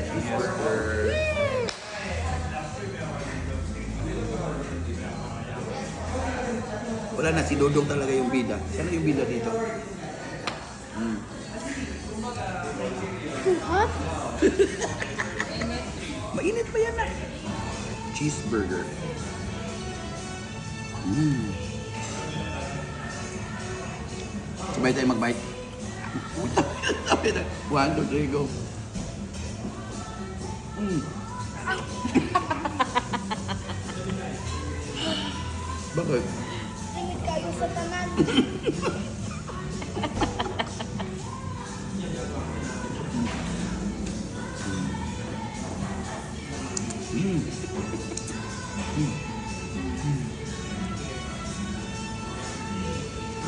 cheeseburger. Wala na, si Dodong talaga yung bida. Sino yung bida dito? Too hot? Mainit pa yan na. Cheeseburger. Sabay tayo mag-bite. 1, 2, 3, go. Bakit? Tingit kayo sa tanan.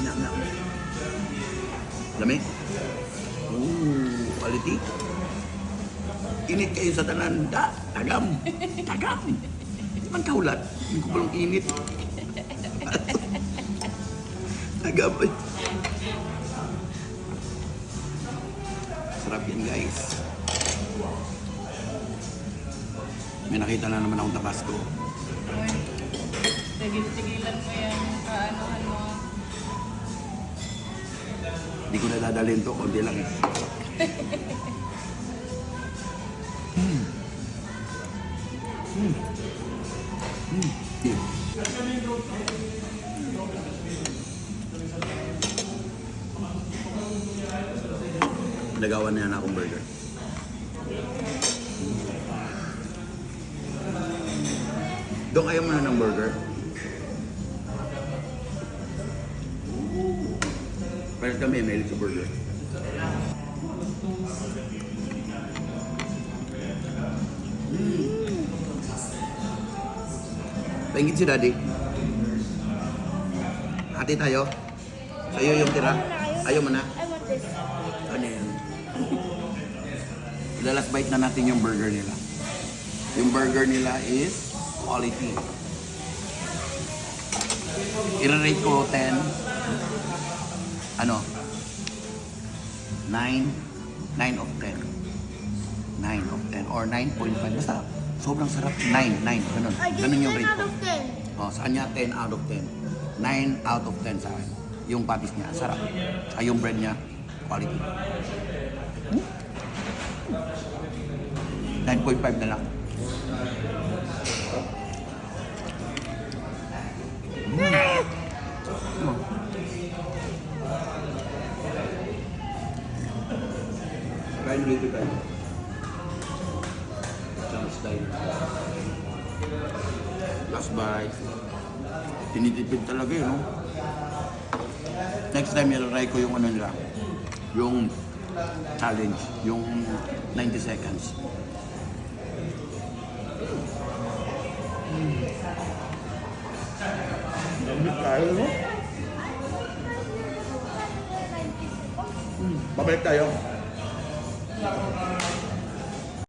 Anak. Lamig? Quality. Init kayo sa tanan. Tagam. Di man kaulat. Hindi ko palang init. Tagam. Sarap yan, guys. May nakita na naman akong Tabasco. Uy, tigil-tigilan mo yan. Kaanohan mo. Hindi ko na dadalhin to. Kunti lang eh. Nagawa na yan akong burger. Dong, ayaw mo na ng burger? Pero kami, mahilig sa burger. Pahingit si Daddy. Hati tayo. Sa'yo yung tira. Ayaw mo na. I want this. Ano yan? Last bite na natin yung burger nila. Yung burger nila is quality. I-rate ko 10. Ano? 9 of 10. 9 of 10 or 9.5. Basta sobrang sarap. 9. Ganun. I give Ganun yung 10 rate out ko. of 10. Oh, sa kanya 10 out of 10. 9 out of 10 sa akin. Yung patis niya, sarap. Ay, yung bread niya, quality. 9.5 na lang. Kain dito tayo. Charles Diner. Last bite. Tinitipid talaga yun, no? Next time, i-try ko yung ano nila. Yung challenge. Yung 90 seconds. Lamig tayo, no? Babalik tayo.